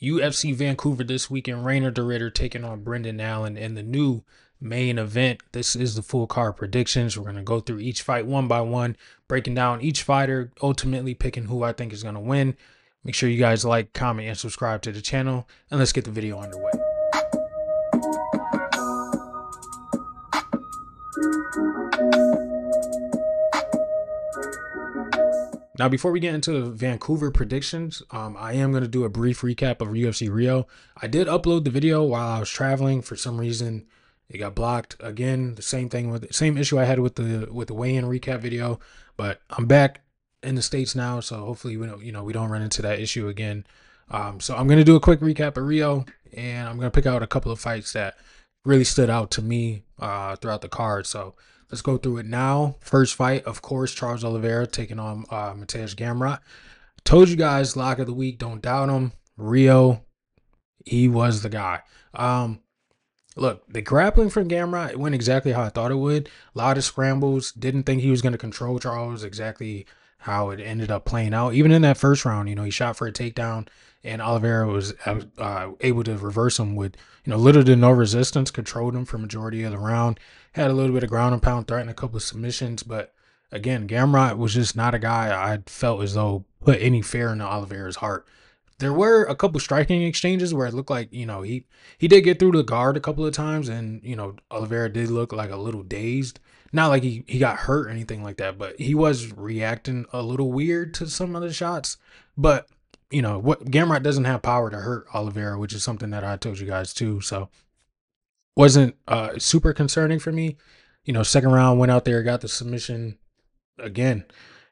UFC Vancouver this weekend. Rainer de Ridder taking on Brendan Allen in the new main event. This is the full card predictions. We're going to go through each fight one by one, breaking down each fighter, ultimately picking who I think is going to win. Make sure you guys like, comment, and subscribe to the channel, and let's get the video underway. Now, before we get into the Vancouver predictions, I am going to do a brief recap of UFC Rio. I did upload the video while I was traveling. For some reason, it got blocked. Again, the same thing with the same issue I had with the weigh-in recap video. But I'm back in the States now, so hopefully we don't run into that issue again. So I'm going to do a quick recap of Rio, and I'm going to pick out a couple of fights that really stood out to me throughout the card. So let's go through it now. First fight, of course, Charles Oliveira taking on Mateusz Gamrot. Told you guys, lock of the week, don't doubt him. Rio, he was the guy. Look, the grappling from Gamrot, it went exactly how I thought it would. A lot of scrambles. Didn't think he was going to control Charles exactly how it ended up playing out. Even in that first round, he shot for a takedown, and Oliveira was able to reverse him with, little to no resistance, controlled him for majority of the round. Had a little bit of ground and pound, threatened a couple of submissions, but again, Gamrot was just not a guy I felt as though put any fear into Oliveira's heart. There were a couple striking exchanges where it looked like, he did get through the guard a couple of times, and, Oliveira did look like a little dazed. Not like he got hurt or anything like that, but he was reacting a little weird to some of the shots. But, what Gamrot doesn't have power to hurt Oliveira, which is something that I told you guys too. So wasn't super concerning for me. Second round, went out there, got the submission. Again,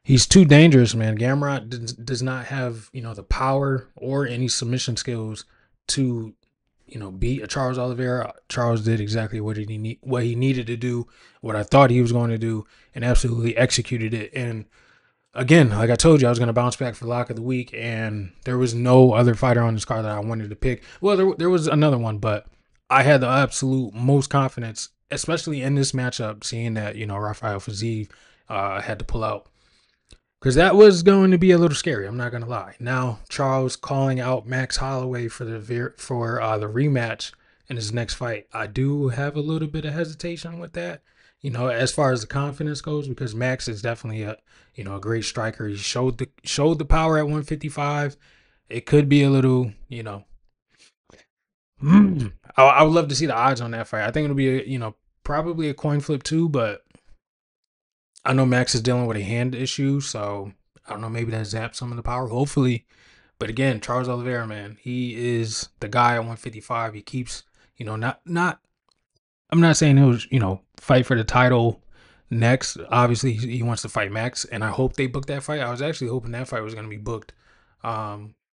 he's too dangerous, man. Gamrot does not have, the power or any submission skills to, beat a Charles Oliveira. Charles did exactly what he needed to do, what I thought he was going to do, and absolutely executed it. And again, like I told you, I was going to bounce back for lock of the week, and there was no other fighter on this card that I wanted to pick. Well, there was another one, but I had the absolute most confidence, especially in this matchup, seeing that, Rafael Fiziev had to pull out, because that was going to be a little scary. I'm not going to lie. Now, Charles calling out Max Holloway for the rematch in his next fight. I do have a little bit of hesitation with that, as far as the confidence goes, because Max is definitely a great striker. He showed the power at 155. It could be a little, I would love to see the odds on that fight. I think it'll be probably a coin flip too, but I know Max is dealing with a hand issue, so I don't know, maybe that zaps some of the power, hopefully. But again, Charles Oliveira, man, he is the guy at 155. He keeps, not I'm not saying he'll, fight for the title next. Obviously, he wants to fight Max, and I hope they book that fight. I was actually hoping that fight was going to be booked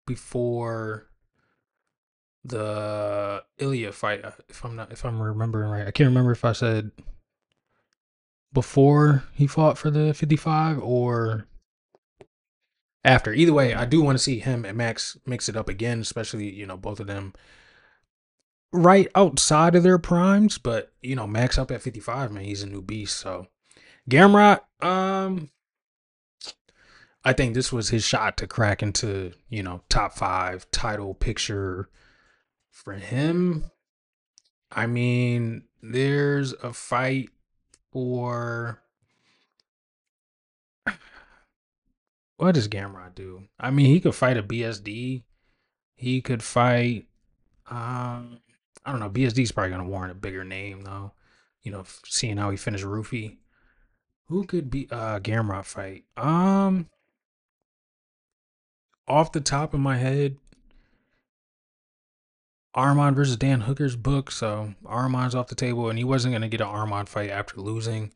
before the Ilya fight, if I'm remembering right. I can't remember if I said before he fought for the 55 or after. Either way, I do want to see him and Max mix it up again, especially, both of them right outside of their primes. But, Max up at 55, man, he's a new beast. So Gamrot, I think this was his shot to crack into, top 5 title picture for him. I mean, there's a fight for, what does Gamrot do? I mean, he could fight a BSD. He could fight, I don't know. BSD's probably going to warrant a bigger name, though. Seeing how he finished Roofy. Who could be Gamrot fight? Off the top of my head, Arman versus Dan Hooker's book. So Arman's off the table, and he wasn't going to get an Arman fight after losing.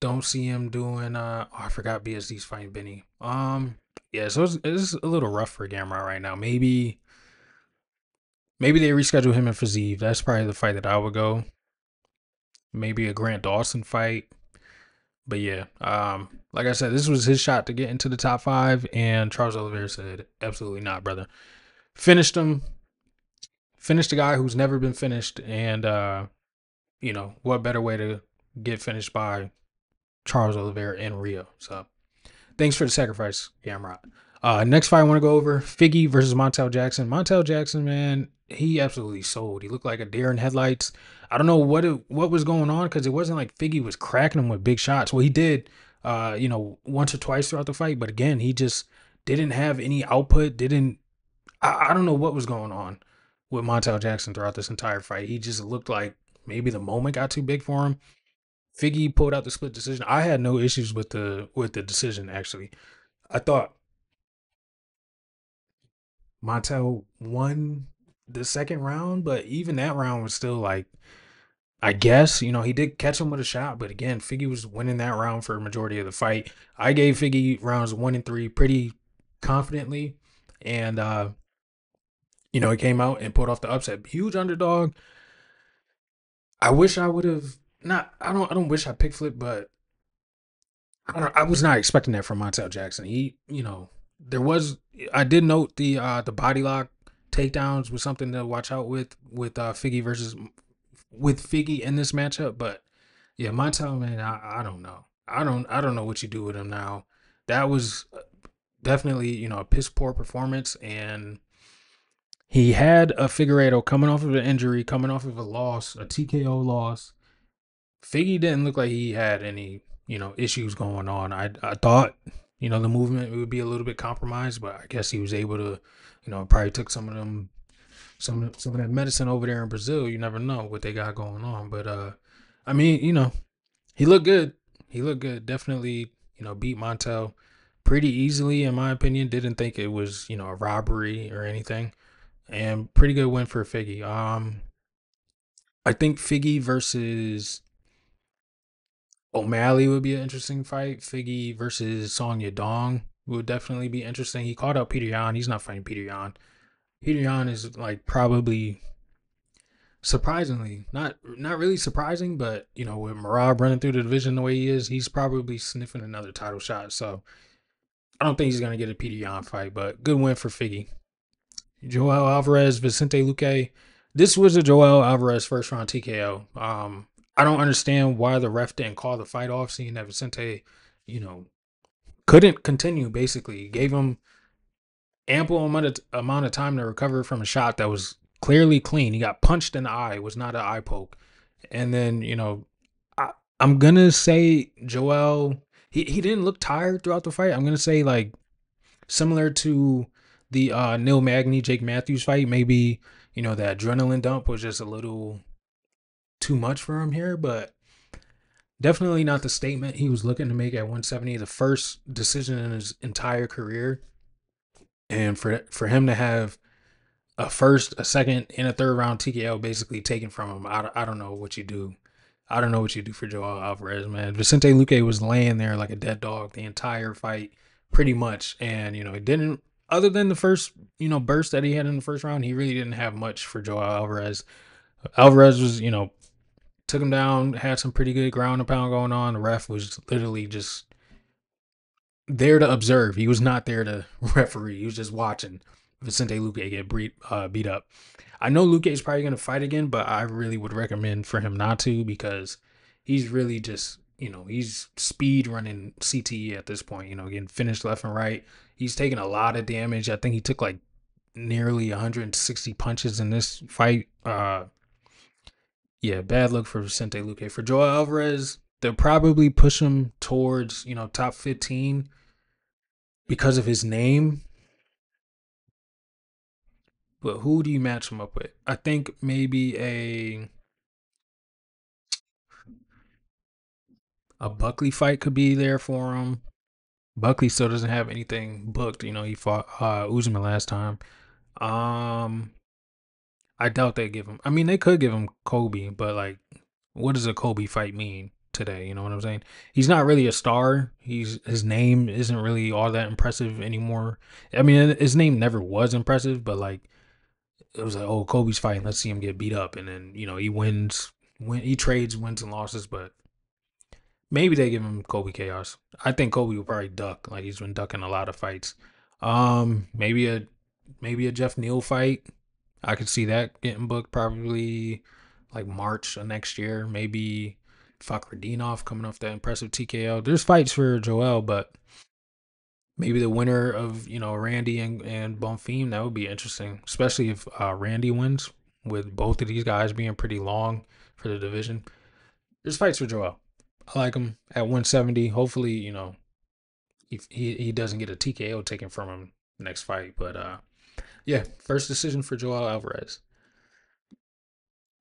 Don't see him doing I forgot BSD's fighting Benny. Yeah, so it's a little rough for Gamrot right now. Maybe they reschedule him and Fiziev. That's probably the fight that I would go. Maybe a Grant Dawson fight. But yeah, like I said, this was his shot to get into the top 5, and Charles Oliveira said, absolutely not, brother. Finished him. Finished a guy who's never been finished, and what better way to get finished by Charles Oliveira in Rio. So thanks for the sacrifice, Gamrot. Next fight I want to go over: Figgy versus Montel Jackson. Montel Jackson, man, he absolutely sold. He looked like a deer in headlights. I don't know what was going on, because it wasn't like Figgy was cracking him with big shots. Well, he did, once or twice throughout the fight, but again, he just didn't have any output. Didn't I don't know what was going on with Montel Jackson throughout this entire fight. He just looked like maybe the moment got too big for him. Figgy pulled out the split decision. I had no issues with the decision, actually. I thought Montel won the second round, but even that round was still like, I guess, he did catch him with a shot, but again, Figgy was winning that round for a majority of the fight. I gave Figgy rounds 1 and 3 pretty confidently, and he came out and pulled off the upset. Huge underdog. I wish I would have not. I don't wish I pick flip, but I was not expecting that from Montel Jackson. There was. I did note the body lock takedowns was something to watch out with Figgy versus with Figgy in this matchup. But yeah, Montel, man, I don't know. I don't know what you do with him now. That was definitely a piss poor performance, and he had a Figueiredo coming off of an injury, coming off of a loss, a TKO loss. Figgy didn't look like he had any, issues going on. I thought, the movement would be a little bit compromised, but I guess he was able to, probably took some of them, some of that medicine over there in Brazil. You never know what they got going on. But I mean, he looked good. He looked good. Definitely, beat Montel pretty easily, in my opinion. Didn't think it was, a robbery or anything. And pretty good win for Figgy. I think Figgy versus O'Malley would be an interesting fight. Figgy versus Song Yadong would definitely be interesting. He called out Peter Yan. He's not fighting Peter Yan. Peter Yan is like probably surprisingly not really surprising, but with Marab running through the division the way he is, he's probably sniffing another title shot. So I don't think he's gonna get a Peter Yan fight, but good win for Figgy. Joel Alvarez, Vicente Luque. This was a Joel Alvarez first round TKO. I don't understand why the ref didn't call the fight off, seeing that Vicente, you know, couldn't continue. Basically, gave him ample amount of time to recover from a shot that was clearly clean. He got punched in the eye. It was not an eye poke. And then I'm gonna say Joel. He didn't look tired throughout the fight. I'm gonna say like similar to the Neil Magny Jake Matthews fight. Maybe the adrenaline dump was just a little too much for him here, but definitely not the statement he was looking to make at 170. The first decision in his entire career, and for him to have a first, a second, and a third round TKO basically taken from him, I don't know what you do. I don't know what you do for Joel Alvarez, man. Vicente Luque was laying there like a dead dog the entire fight, pretty much. And, it didn't, other than the first, burst that he had in the first round, he really didn't have much for Joel Alvarez. Alvarez was, took him down, had some pretty good ground and pound going on. The ref was literally just there to observe. He was not there to referee. He was just watching Vicente Luque get beat up. I know Luque is probably going to fight again, but I really would recommend for him not to, because he's really just, he's speed running CTE at this point, getting finished left and right. He's taking a lot of damage. I think he took like nearly 160 punches in this fight. Yeah, bad look for Vicente Luque. For Joel Alvarez, they'll probably push him towards, top 15 because of his name. But who do you match him up with? I think maybe a Buckley fight could be there for him. Buckley still doesn't have anything booked. He fought Usman last time. I doubt they give him. I mean, they could give him Kobe, but like, what does a Kobe fight mean today? You know what I'm saying? He's not really a star. His name isn't really all that impressive anymore. I mean, his name never was impressive, but like, it was like, oh, Kobe's fighting. Let's see him get beat up, and then he wins. He trades wins and losses, but maybe they give him Kobe Chaos. I think Kobe will probably duck. Like, he's been ducking a lot of fights. Maybe a Jeff Neal fight. I could see that getting booked probably like March of next year. Maybe Fakhretdinov coming off that impressive TKO. There's fights for Joel, but maybe the winner of, Randy and Bonfim. That would be interesting, especially if Randy wins, with both of these guys being pretty long for the division. There's fights for Joel. I like him at 170. Hopefully, he doesn't get a TKO taken from him next fight. But yeah, first decision for Joel Alvarez.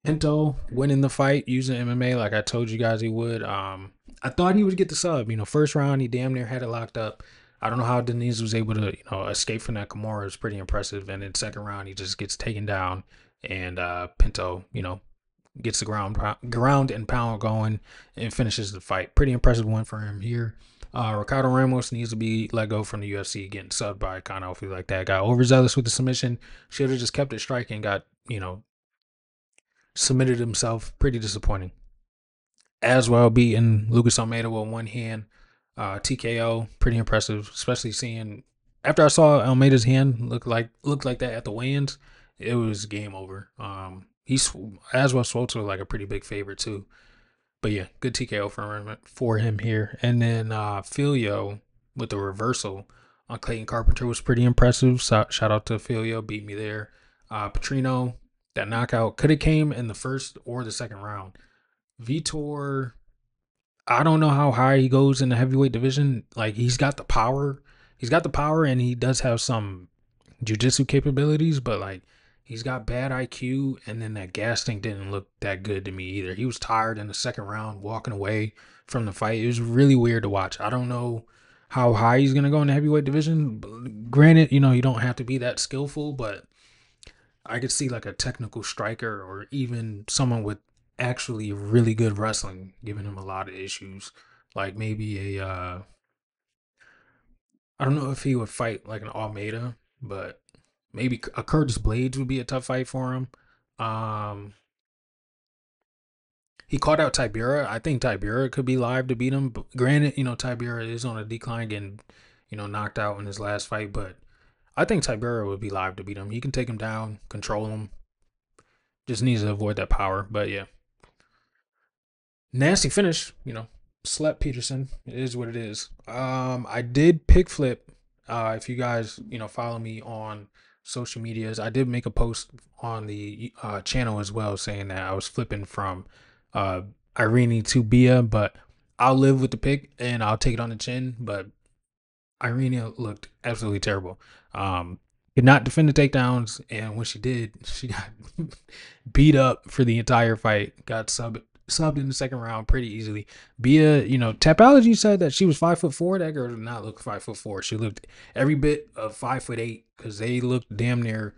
Pinto winning the fight using MMA like I told you guys he would. I thought he would get the sub. First round he damn near had it locked up. I don't know how Denise was able to, escape from that Kimura. It's pretty impressive. And then second round he just gets taken down, and Pinto, gets the ground and pound going and finishes the fight. Pretty impressive win for him here. Ricardo Ramos needs to be let go from the UFC, getting subbed by Kano. Feel like that. Got overzealous with the submission. Should have just kept it striking. Got, submitted himself. Pretty disappointing. As well beating Lucas Almeida with one hand. TKO. Pretty impressive, especially seeing after I saw Almeida's hand look like that at the weigh-ins, it was game over. He's as well swole to like a pretty big favorite too. But yeah, good TKO for him here. And then Filio with the reversal on Clayton Carpenter was pretty impressive. Shout out to Filio, beat me there. Petrino, that knockout could have came in the first or the second round. Vitor, I don't know how high he goes in the heavyweight division. Like, he's got the power. And he does have some jiu-jitsu capabilities, but like, he's got bad IQ, and then that gas tank didn't look that good to me either. He was tired in the second round, walking away from the fight. It was really weird to watch. I don't know how high he's gonna go in the heavyweight division. Granted, you don't have to be that skillful, but I could see like a technical striker or even someone with actually really good wrestling giving him a lot of issues. Like maybe I don't know if he would fight like an Almeida, but maybe a Curtis Blades would be a tough fight for him. Um, he called out Tibera. I think Tibera could be live to beat him. But granted, Tibera is on a decline, getting, knocked out in his last fight. But I think Tibera would be live to beat him. He can take him down, control him. Just needs to avoid that power. But yeah, nasty finish. Slept Peterson. It is what it is. I did pick flip. If you guys, follow me on social medias, I did make a post on the channel as well saying that I was flipping from Irene to Bia, but I'll live with the pick and I'll take it on the chin. But Irene looked absolutely terrible. Could not defend the takedowns, and when she did, she got beat up for the entire fight. Got subbed in the second round pretty easily. Bia, Tapology said that she was 5'4". That girl did not look 5'4". She looked every bit of 5'8", because they looked damn near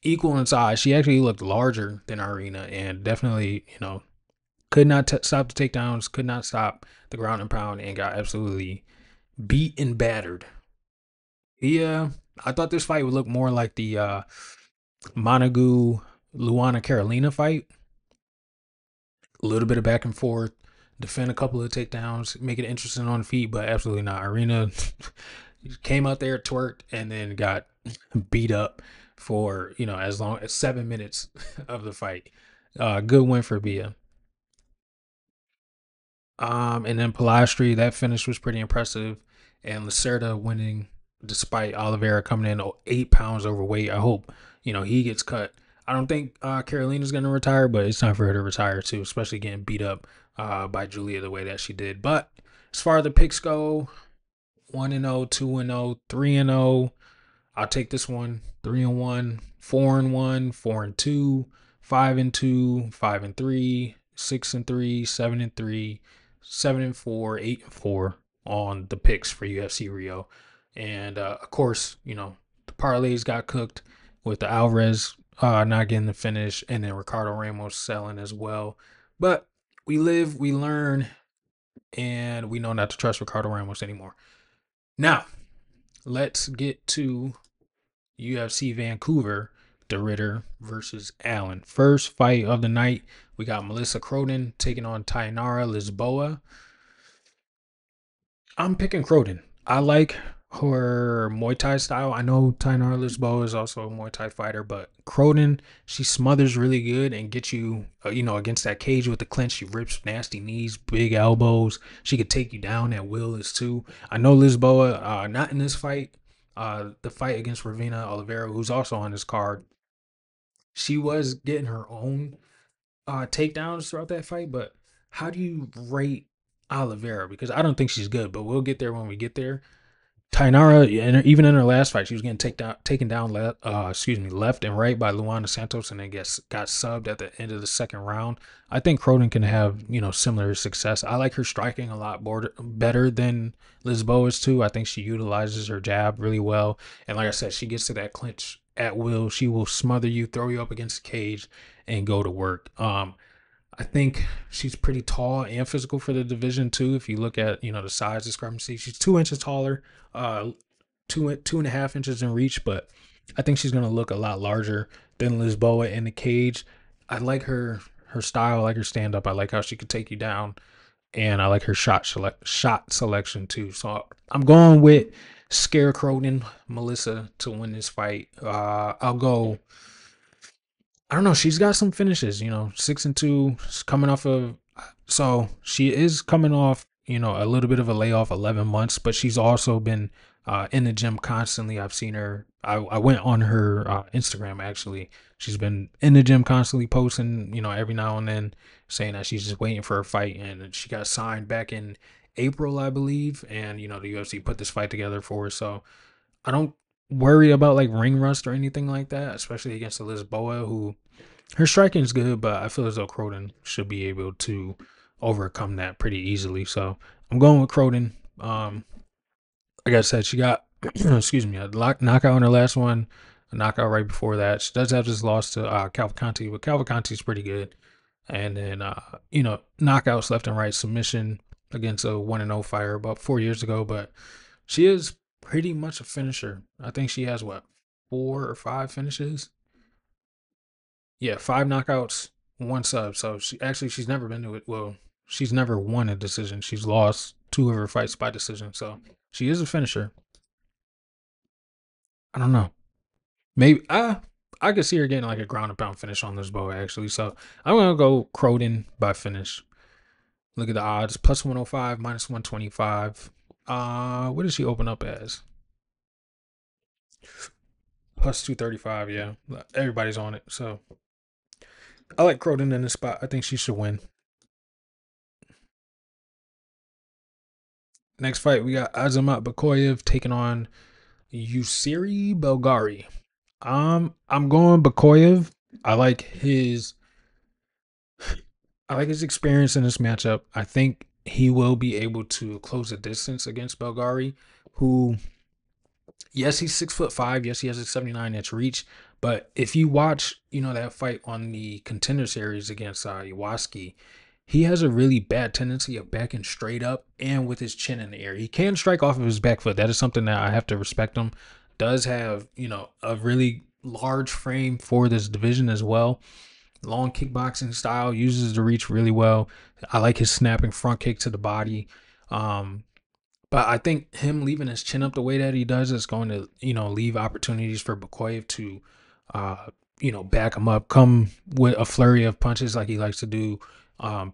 equal in size. She actually looked larger than Irina, and definitely, could not stop the takedowns, could not stop the ground and pound, and got absolutely beat and battered. Yeah, I thought this fight would look more like the Montagu Luana Carolina fight. A little bit of back and forth, defend a couple of takedowns, make it interesting on the feet, but absolutely not. Irina came out there, twerked, and then got beat up for, as long as 7 minutes of the fight. Good win for Bia. And then Pilastri, that finish was pretty impressive. And Lacerda winning despite Oliveira coming in 8 pounds overweight. I hope, he gets cut. I don't think Carolina's going to retire, but it's time for her to retire too, especially getting beat up by Julia the way that she did. But as far as the picks go, 1-0, 2-0, 3-0. I'll take this one. 3-1, 4-1, 4-2, 5-2, 5-3, 6-3, 7-3, 7-4, 8-4 on the picks for UFC Rio. And of course, the parlays got cooked with the Alvarez not getting the finish, and then Ricardo Ramos selling as well. But we live, we learn, and we know not to trust Ricardo Ramos anymore. Now, let's get to UFC Vancouver, De Ridder versus Allen. First fight of the night, we got Melissa CRODEN taking on Tainara Lisboa. I'm picking CRODEN. I like her Muay Thai style. I know Tainara Lisboa is also a Muay Thai fighter, but CRODEN, she smothers really good and gets you, against that cage with the clinch. She rips nasty knees, big elbows. She could take you down at will as too. I know Lisboa, not in this fight, the fight against Ravina Oliveira, who's also on this card. She was getting her own takedowns throughout that fight, but how do you rate Oliveira? Because I don't think she's good, but we'll get there when we get there. Tainara, even in her last fight, she was getting taken down left and right by Luana Santos, and then got subbed at the end of the second round. I think CRODEN can have similar success. I like her striking a lot better than Lisboa's too. I think she utilizes her jab really well, and like I said, she gets to that clinch at will. She will smother you, throw you up against the cage, and go to work. I think she's pretty tall and physical for the division too. If you look at the size discrepancy, she's 2 inches taller, 2.5 inches in reach, but I think she's gonna look a lot larger than Lisboa in the cage. I like her style, I like her stand up. I like how she could take you down, and I like her shot selection too. So I'm going with Scarecrow Melissa to win this fight. I'll go. I don't know. She's got some finishes, 6-2. She's coming off of, so she is coming off, a little bit of a layoff, 11 months, but she's also been in the gym constantly. I've seen her. I went on her Instagram actually. She's been in the gym constantly posting, every now and then, saying that she's just waiting for a fight, and she got signed back in April, I believe, and the UFC put this fight together for her. So I don't worry about like ring rust or anything like that, especially against the Lisboa, who her striking is good, but I feel as though CRODEN should be able to overcome that pretty easily. So I'm going with CRODEN. Like I said, she got excuse me, a knockout in her last one, a knockout right before that. She does have this loss to Cavalcanti, but Cavalcanti's pretty good. And then knockouts left and right, submission against a 1-0 fighter about 4 years ago, but she is pretty much a finisher. I think she has what, 4 or 5 finishes? Yeah, 5 knockouts, 1 sub. So she's never been to it. Well, she's never won a decision. She's lost 2 of her fights by decision. So she is a finisher. I don't know. Maybe I could see her getting like a ground and pound finish on this bow actually. So I'm gonna go CRODEN by finish. Look at the odds: plus 105, minus 125. What does she open up as? Plus 235. Yeah, everybody's on it. So I like CRODEN in this spot. I think she should win. Next fight, we got Azamat BEKOEV taking on Yusiri Belgari. I'm going BEKOEV. I like his I like his experience in this matchup. I think he will be able to close the distance against Belgari, who, yes, he's 6'5". Yes, he has a 79-inch reach. But if you watch, that fight on the Contender Series against Iwaski, he has a really bad tendency of backing straight up and with his chin in the air. He can strike off of his back foot. That is something that I have to respect him. Does have, a really large frame for this division as well. Long kickboxing style, uses the reach really well. I like his snapping front kick to the body. But I think him leaving his chin up the way that he does is going to, leave opportunities for BEKOEV to, back him up, come with a flurry of punches like he likes to do.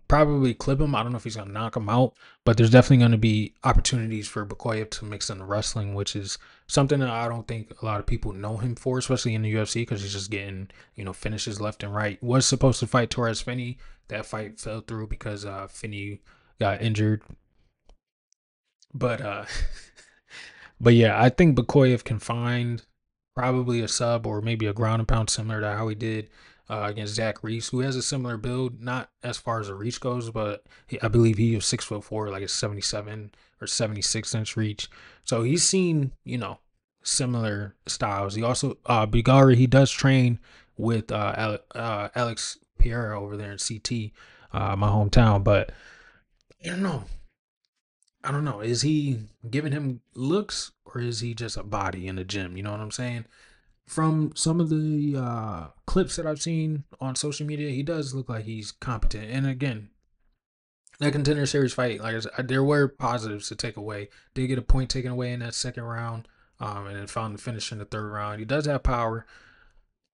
Probably clip him. I don't know if he's gonna knock him out, but there's definitely going to be opportunities for BEKOEV to mix in the wrestling, which is something that I don't think a lot of people know him for, especially in the UFC, because he's just getting finishes left and right. Was supposed to fight Torres Finney. That fight fell through because Finney got injured. But but yeah, I think BEKOEV can find probably a sub or maybe a ground and pound similar to how he did against Zach Reese, who has a similar build, not as far as the reach goes, but I believe he was 6'4", like a 77 or 76-inch reach. So he's seen, similar styles. He also, Belgari, he does train with Alex Pereira over there in CT, my hometown, but I don't know. I don't know. Is he giving him looks or is he just a body in the gym? You know what I'm saying? From some of the clips that I've seen on social media, he does look like he's competent. And again, that Contender Series fight, like I said, there were positives to take away. Did get a point taken away in that second round, and then found the finish in the third round. He does have power.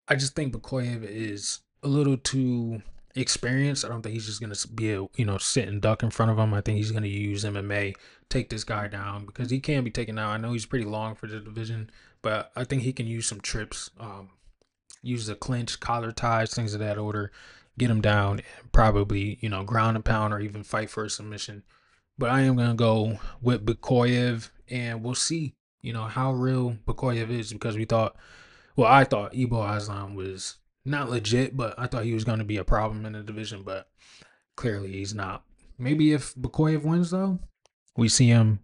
I just think BEKOEV is a little too experienced. I don't think he's just gonna be a sit and duck in front of him. I think he's gonna use MMA, take this guy down because he can be taken down. I know he's pretty long for the division, but I think he can use some trips, use the clinch, collar ties, things of that order, get him down, and probably ground and pound or even fight for a submission. But I am gonna go with BEKOEV, and we'll see how real BEKOEV is because I thought Ibo Aslan was not legit, but I thought he was going to be a problem in the division, but clearly he's not. Maybe if BEKOEV wins, though, we see him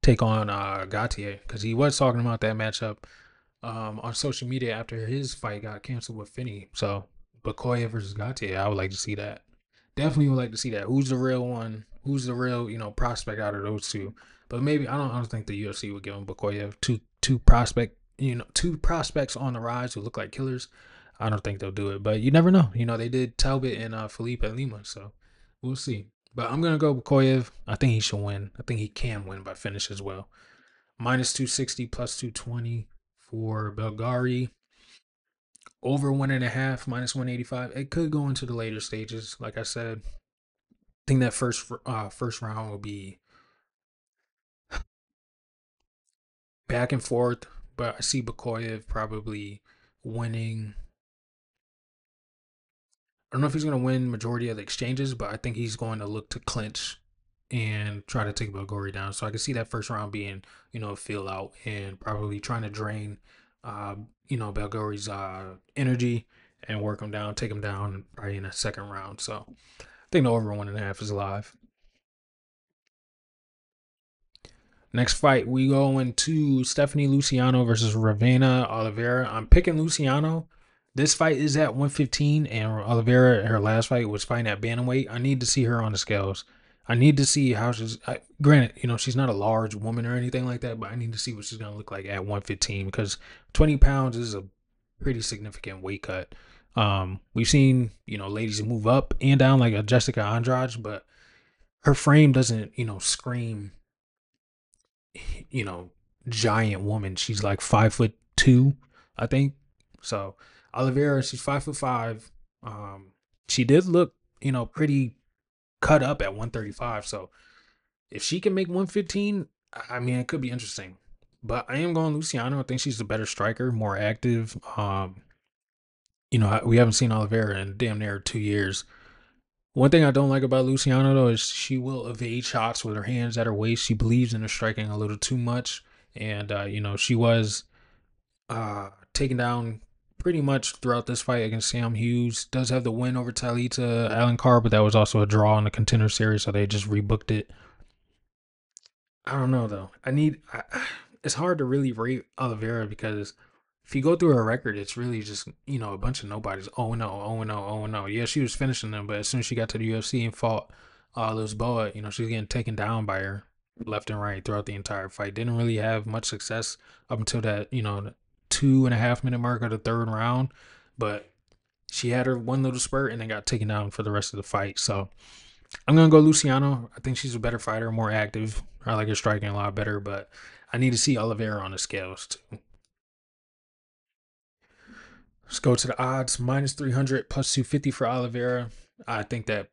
take on Gautier because he was talking about that matchup on social media after his fight got canceled with Finney. So BEKOEV versus Gautier, I would like to see that. Definitely would like to see that. Who's the real one? Who's the real prospect out of those two? But maybe I don't think the UFC would give him BEKOEV two prospects on the rise who look like killers. I don't think they'll do it, but you never know. They did Talbot and Felipe Lima, so we'll see. But I'm gonna go with BEKOEV. I think he should win. I think he can win by finish as well. Minus 260, plus 220 for Belgaroui. Over 1.5, minus 185. It could go into the later stages. Like I said, I think that first round will be back and forth, but I see BEKOEV probably winning. I don't know if he's going to win majority of the exchanges, but I think he's going to look to clinch and try to take Belgaroui down. So I can see that first round being, a feel out and probably trying to drain, Belgaroui's energy and work him down, take him down probably in a second round. So I think the over 1.5 is alive. Next fight, we go into Stephanie Luciano versus Ravena Oliveira. I'm picking Luciano. This fight is at 115, and Oliveira, her last fight, was fighting at bantamweight. I need to see her on the scales. I need to see how granted, she's not a large woman or anything like that, but I need to see what she's going to look like at 115 because 20 pounds is a pretty significant weight cut. We've seen, ladies move up and down like a Jessica Andrade, but her frame doesn't, scream, giant woman. She's like 5'2", I think. So Oliveira, she's 5'5". She did look, pretty cut up at 135. So if she can make 115, I mean, it could be interesting. But I am going Luciano. I think she's the better striker, more active. We haven't seen Oliveira in damn near 2 years. One thing I don't like about Luciano, though, is she will evade shots with her hands at her waist. She believes in her striking a little too much. And, she was taken down pretty much throughout this fight against Sam Hughes. Does have the win over Talita Alencar, but that was also a draw in the Contender Series, so they just rebooked it. I don't know, though. It's hard to really rate Oliveira because if you go through her record, it's really just, a bunch of nobodies. 0-0, 0-0, 0-0. Yeah, she was finishing them, but as soon as she got to the UFC and fought Lisboa, she was getting taken down by her left and right throughout the entire fight. Didn't really have much success up until that, 2.5 minute mark of the third round, but she had her one little spurt and then got taken down for the rest of the fight. So I'm gonna go Luciano. I think she's a better fighter, more active. I like her striking a lot better, but I need to see Oliveira on the scales too. Let's go to the odds. Minus 300, plus 250 for Oliveira. I think that,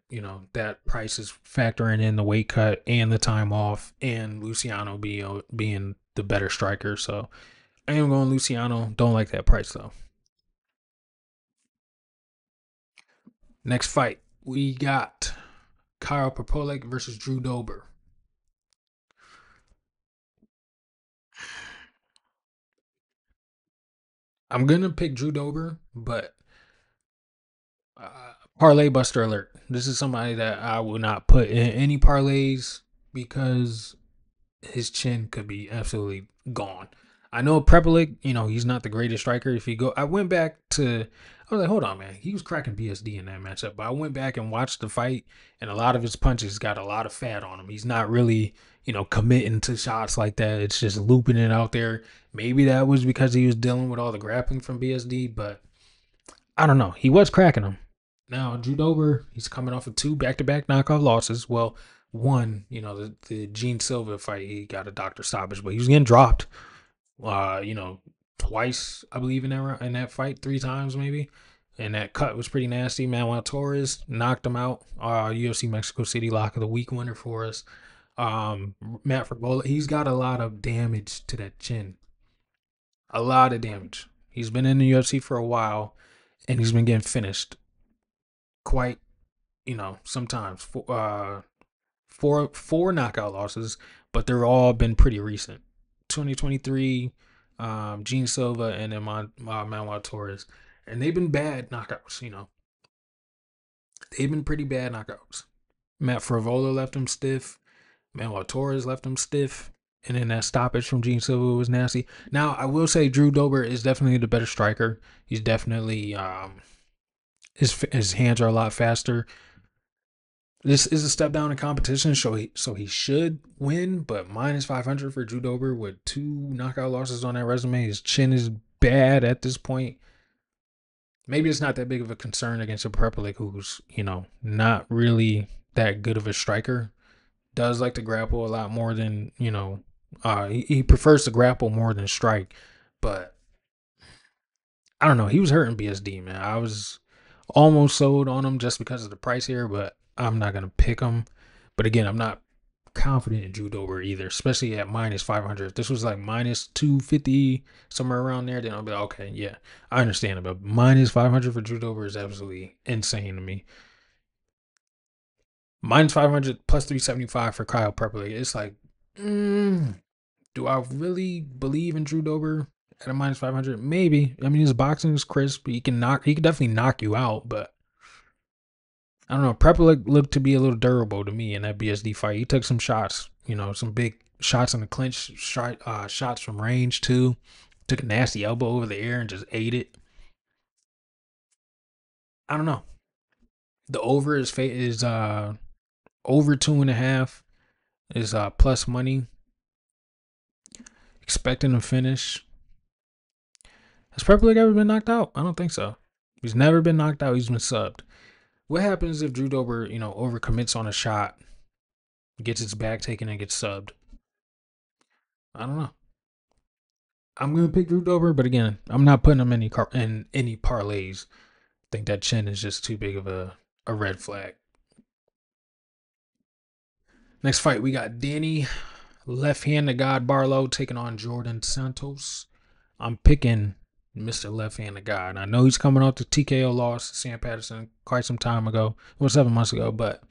that price is factoring in the weight cut and the time off and Luciano being the better striker. So I am going Luciano. Don't like that price, though. Next fight, we got Kyle PREPOLEC versus Drew Dober. I'm going to pick Drew Dober, but parlay buster alert. This is somebody that I will not put in any parlays because his chin could be absolutely gone. I know PREPOLEC, he's not the greatest striker. I went back to, I was like, hold on, man. He was cracking BSD in that matchup. But I went back and watched the fight, and a lot of his punches got a lot of fat on him. He's not really, committing to shots like that. It's just looping it out there. Maybe that was because he was dealing with all the grappling from BSD, but I don't know. He was cracking him. Now, Drew Dober, he's coming off of 2 back-to-back knockout losses. Well, one, the Gene Silva fight, he got a doctor stoppage, but he was getting dropped. Twice, I believe, in that fight, 3 times maybe. And that cut was pretty nasty. Manuel Torres knocked him out. UFC Mexico City lock of the week winner for us. Matt Frevola, he's got a lot of damage to that chin. A lot of damage. He's been in the UFC for a while, and he's been getting finished quite, sometimes. Four knockout losses, but they're all been pretty recent. 2023, Gene Silva, and then Manuel Torres, and they've been bad knockouts. They've been pretty bad knockouts. Matt Frevola left him stiff. Manuel Torres left him stiff. And then that stoppage from Gene Silva was nasty. Now, I will say Drew Dober is definitely the better striker. He's definitely, his hands are a lot faster. This is a step down in competition, so he should win, but minus 500 for Drew Dober with 2 knockout losses on that resume. His chin is bad at this point. Maybe it's not that big of a concern against a PREPOLEC who's, not really that good of a striker. Does like to grapple a lot more than, he prefers to grapple more than strike. But I don't know. He was hurting BSD, man. I was almost sold on him just because of the price here, but I'm not going to pick him. But again, I'm not confident in Drew Dober either, especially at minus 500. If this was like minus 250, somewhere around there, then I'll be like, okay, yeah, I understand it. But minus 500 for Drew Dober is absolutely insane to me. Minus 500 plus 375 for Kyle PREPOLEC. It's like, do I really believe in Drew Dober at a minus 500? Maybe. I mean, his boxing is crisp. He can definitely knock you out, but I don't know. PREPOLEC looked to be a little durable to me in that BSD fight. He took some shots, some big shots in the clinch, shots from range too. Took a nasty elbow over the air and just ate it. I don't know. The over is over 2.5 is plus money. Expecting a finish. Has PREPOLEC ever been knocked out? I don't think so. He's never been knocked out. He's been subbed. What happens if Drew Dober, overcommits on a shot, gets his back taken, and gets subbed? I don't know. I'm gonna pick Drew Dober, but again, I'm not putting him in any parlays. I think that chin is just too big of a red flag. Next fight, we got Danny Left-Handed God Barlow taking on Jordan Santos. I'm picking Mr. Left-Handed God. I know he's coming off the TKO loss to Sam Patterson quite some time ago. It was 7 months ago, but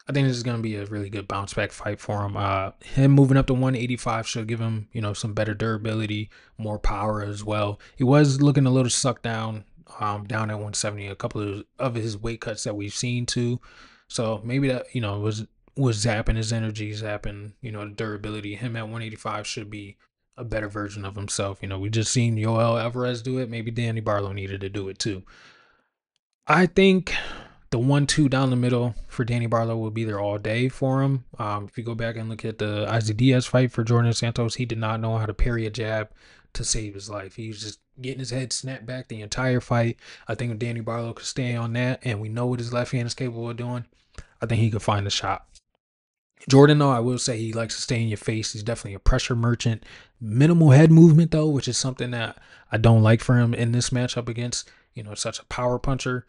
I think this is going to be a really good bounce back fight for him. Him moving up to 185 should give him, some better durability, more power as well. He was looking a little sucked down, down at 170, a couple of his weight cuts that we've seen too. So maybe that, was zapping his energy, zapping, the durability. Him at 185 should be a better version of himself. We just seen Yoel Alvarez do it. Maybe Danny Barlow needed to do it too. I think the 1-2 down the middle for Danny Barlow will be there all day for him. If you go back and look at the Diaz fight for Jordan Santos, he did not know how to parry a jab to save his life. He was just getting his head snapped back the entire fight. I think if Danny Barlow could stay on that, and we know what his left hand is capable of doing, I think he could find the shot. Jordan, though, I will say he likes to stay in your face. He's definitely a pressure merchant. Minimal head movement, though, which is something that I don't like for him in this matchup against, such a power puncher.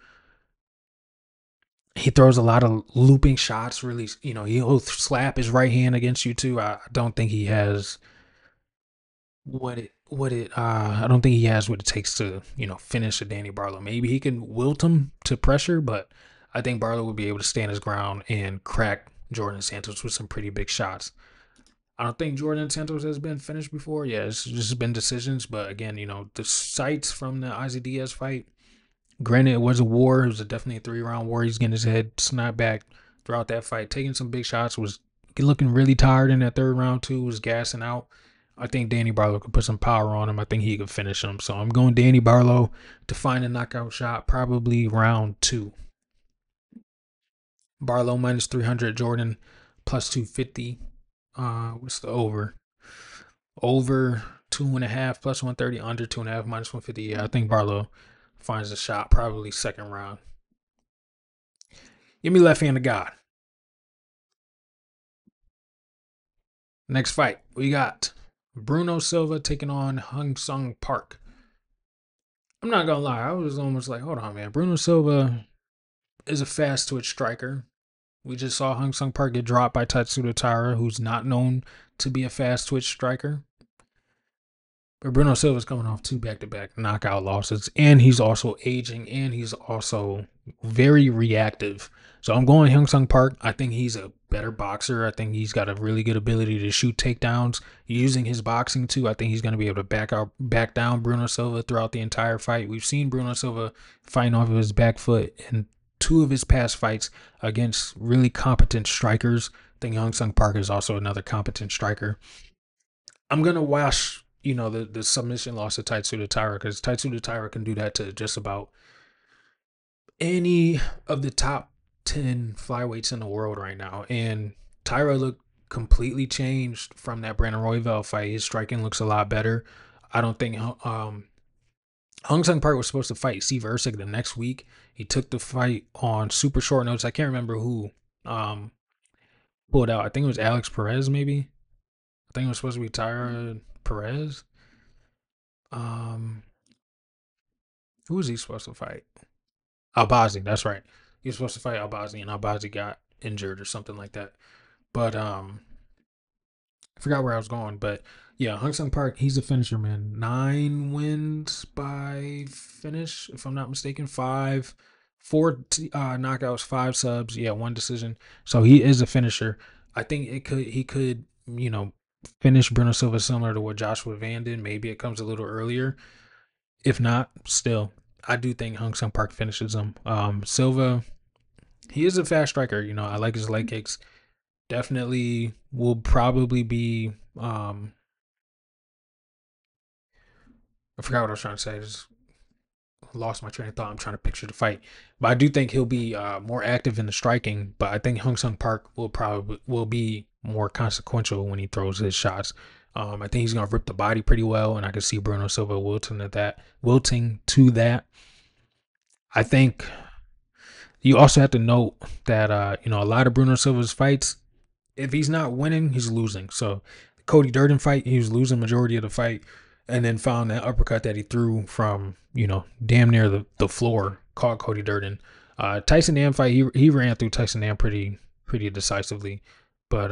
He throws a lot of looping shots, really, he'll slap his right hand against you, too. I don't think he has I don't think he has what it takes to, finish a Danny Barlow. Maybe he can wilt him to pressure, but I think Barlow will be able to stand his ground and crack Jordan Santos with some pretty big shots. I don't think Jordan Santos has been finished before. Yeah, it's just been decisions. But again, the sights from the Diaz fight, granted, it was a war. It was definitely a 3-round war. He's getting his head snapped back throughout that fight, taking some big shots, was looking really tired in that 3rd round too, was gassing out. I think Danny Barlow could put some power on him. I think he could finish him. So I'm going Danny Barlow to find a knockout shot, probably round 2. Barlow minus 300, Jordan plus 250. What's the over? Over 2.5 plus 130, under 2.5 minus 150. Yeah, I think Barlow finds a shot, probably 2nd round. Give me left hand of God. Next fight, we got Bruno Silva taking on Hung Sung Park. I'm not gonna lie, I was almost like, hold on, man. Bruno Silva is a fast twitch striker. We just saw Hung Sung Park get dropped by Tatsuda Taira, who's not known to be a fast twitch striker. But Bruno Silva's coming off 2 back-to-back knockout losses, and he's also aging, and he's also very reactive. So I'm going Hung Sung Park. I think he's a better boxer. I think he's got a really good ability to shoot takedowns using his boxing too. I think he's going to be able to back down Bruno Silva throughout the entire fight. We've seen Bruno Silva fighting off of his back foot in 2 of his past fights against really competent strikers. I think Hung Sung Park is also another competent striker. I'm gonna wash, the submission loss to Tatsuda Taira, because Tatsuda Taira can do that to just about any of the top 10 flyweights in the world right now. And Taira looked completely changed from that Brandon Royval fight. His striking looks a lot better. I don't think Hung Sung Park was supposed to fight Steve Erceg the next week. He took the fight on super short notice. I can't remember who pulled out. I think it was Alex Perez, maybe. I think it was supposed to be Taira Perez. Who was he supposed to fight? Albazi, that's right. He was supposed to fight Albazi, and Albazi got injured or something like that. But I forgot where I was going. But yeah, Hung Sung Park, he's a finisher, man. 9 wins by finish, if I'm not mistaken. 4 knockouts, 5 subs. Yeah, 1 decision. So he is a finisher. I think he could, finish Bruno Silva similar to what Joshua Van did. Maybe it comes a little earlier. If not, still, I do think Hung Sung Park finishes him. Silva, he is a fast striker. I like his leg kicks. Definitely will probably be. I forgot what I was trying to say. I just lost my train of thought. I'm trying to picture the fight, but I do think he'll be more active in the striking. But I think Hung Sung Park will be more consequential when he throws his shots. I think he's gonna rip the body pretty well, and I can see Bruno Silva wilting to that. I think you also have to note that a lot of Bruno Silva's fights, if he's not winning, he's losing. So Cody Durden fight, he was losing majority of the fight, and then found that uppercut that he threw from damn near the floor, caught Cody Durden. Tyson Nam fight, he ran through Tyson Nam pretty decisively, but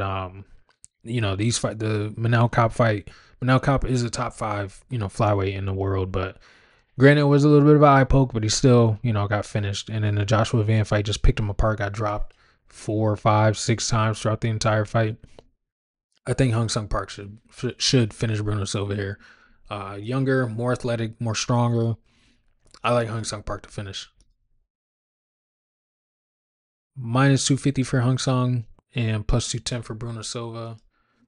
these fight, the Manel Kape fight, Manel Kape is a top 5 flyweight in the world, but granted, it was a little bit of an eye poke, but he still, got finished. And then the Joshua Van fight just picked him apart, got dropped 4, 5, 6 times throughout the entire fight. I think Hung Sung Park should finish Bruno Silva here. Younger, more athletic, more stronger. I like Hung Sung Park to finish. Minus 250 for Hung Sung and plus 210 for Bruno Silva.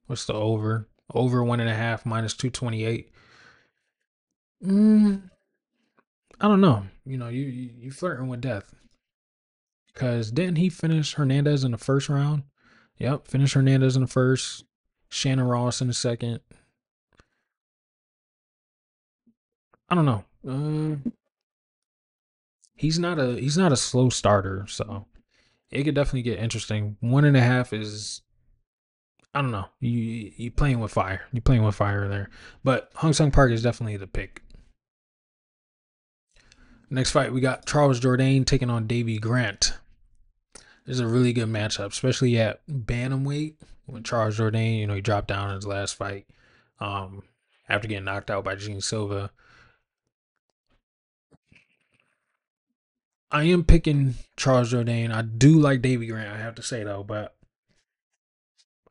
What's the over? Over 1.5, minus 228. I don't know. You flirting with death. Because didn't he finish Hernandez in the first round? Yep, finish Hernandez in the first. Shannon Ross in the second. I don't know. He's not a slow starter, so it could definitely get interesting. 1.5 is, I don't know. You playing with fire. You playing with fire there. But Hung Sung Park is definitely the pick. Next fight, we got Charles Jourdain taking on Davy Grant. This is a really good matchup, especially at bantamweight. When Charles Jourdain, he dropped down in his last fight after getting knocked out by Gene Silva. I am picking Charles Jourdain. I do like Davy Grant, I have to say, though, but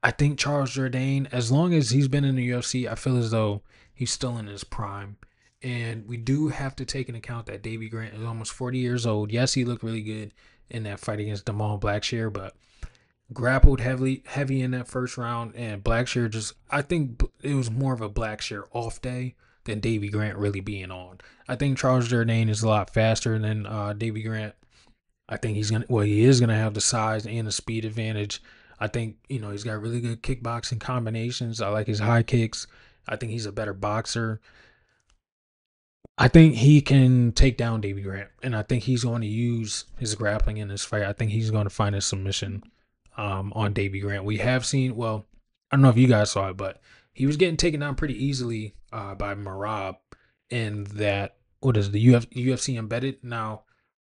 I think Charles Jourdain, as long as he's been in the UFC, I feel as though he's still in his prime. And we do have to take into account that Davy Grant is almost 40 years old. Yes, he looked really good in that fight against Damon Blackshear, but grappled heavy in that first round. And Blackshear I think it was more of a Blackshear off day than Davy Grant really being on. I think Charles Jourdain is a lot faster than Davy Grant. I think he is gonna have the size and the speed advantage. I think he's got really good kickboxing combinations. I like his high kicks. I think he's a better boxer. I think he can take down Davy Grant, and I think he's going to use his grappling in this fight. I think he's going to find a submission on Davy Grant. We have seen, well, I don't know if you guys saw it, but he was getting taken down pretty easily by Marab in that, what is the UFC embedded. Now,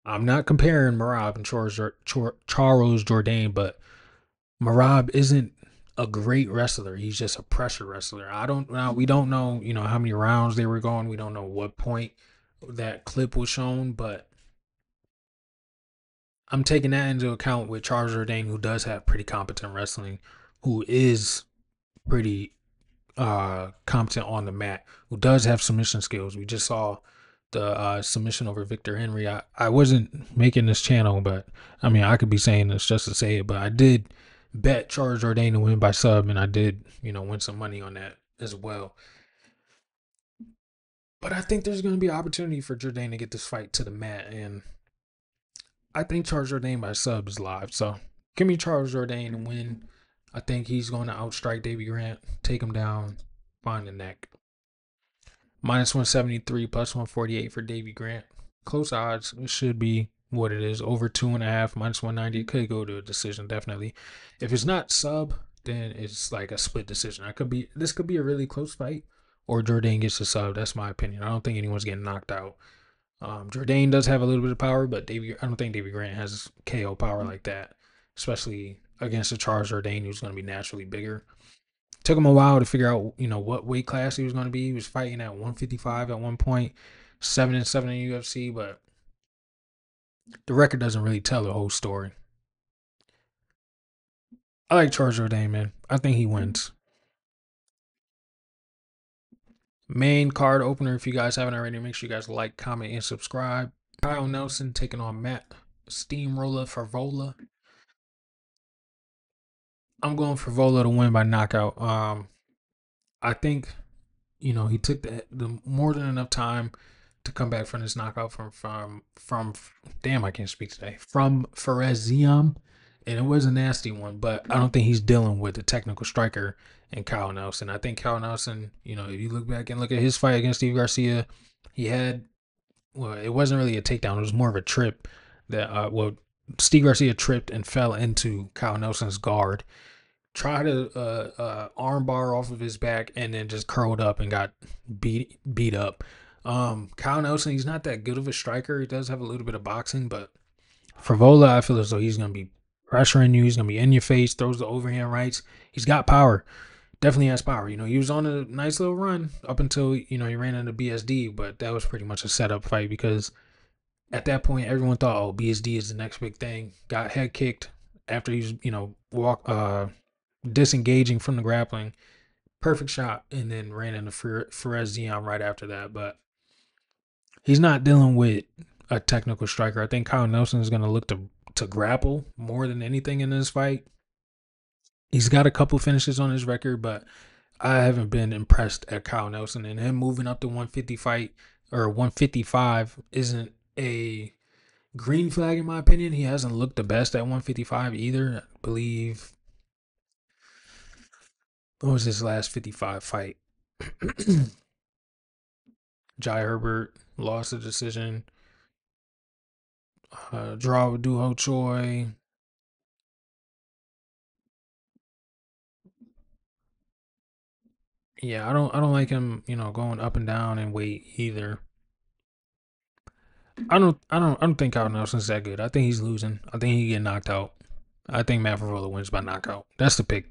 I'm not comparing Marab and Charles Jourdain, but Marab isn't a great wrestler. He's just a pressure wrestler. We don't know, how many rounds they were going. We don't know what point that clip was shown, but I'm taking that into account with Charles Jourdain, who does have pretty competent wrestling, who is pretty competent on the mat, who does have submission skills. We just saw the submission over Victor Henry. I wasn't making this channel, but I mean, I could be saying this just to say it, but I did bet Charles Jourdain to win by sub, and I did, win some money on that as well. But I think there's going to be an opportunity for Jourdain to get this fight to the mat, and I think Charles Jourdain by sub is live. So give me Charles Jourdain to win. I think he's going to outstrike Davy Grant, take him down, find the neck. Minus 173, plus 148 for Davy Grant. Close odds. It should be what it is. Over 2.5, minus 190. It could go to a decision, definitely. If it's not sub, then it's like a split decision. This could be a really close fight, or Jourdain gets a sub. That's my opinion. I don't think anyone's getting knocked out. Jourdain does have a little bit of power, but I don't think Davy Grant has KO power like that, especially against a Charles Jourdain who's going to be naturally bigger. Took him a while to figure out, what weight class he was going to be. He was fighting at 155 at one point, 7-7 in UFC, but the record doesn't really tell the whole story. I like Charles Jourdain, man. I think he wins. Main card opener, if you guys haven't already, make sure you guys like, comment, and subscribe. Kyle Nelson taking on Matt Steamroller FREVOLA. I'm going FREVOLA to win by knockout. I think, he took the more than enough time to come back from this knockout from damn, I can't speak today, from Faresiam, and it was a nasty one, but I don't think he's dealing with a technical striker in Kyle Nelson. I think Kyle Nelson, if you look back and look at his fight against Steve Garcia, he had, well, it wasn't really a takedown, it was more of a trip that Steve Garcia tripped and fell into Kyle Nelson's guard, tried to arm bar off of his back, and then just curled up and got beat up. Kyle Nelson, he's not that good of a striker. He does have a little bit of boxing, but FREVOLA, I feel as though he's going to be pressuring you. He's going to be in your face, throws the overhand rights. He's got power. Definitely has power. He was on a nice little run up until, he ran into BSD, but that was pretty much a setup fight because at that point, everyone thought, oh, BSD is the next big thing. Got head kicked after he was, disengaging from the grappling. Perfect shot, and then ran into Faresiam right after that, but he's not dealing with a technical striker. I think Kyle Nelson is going to look to grapple more than anything in this fight. He's got a couple finishes on his record, but I haven't been impressed at Kyle Nelson, and him moving up to 150 fight or 155 isn't a green flag in my opinion. He hasn't looked the best at 155 either. I believe, what was his last 55 fight? Jai Herbert lost the decision. Draw with Doo Ho Choi. Yeah, I don't like him, going up and down in weight either. I don't think Kyle Nelson's that good. I think he's losing. I think he get knocked out. I think Matt FREVOLA wins by knockout. That's the pick.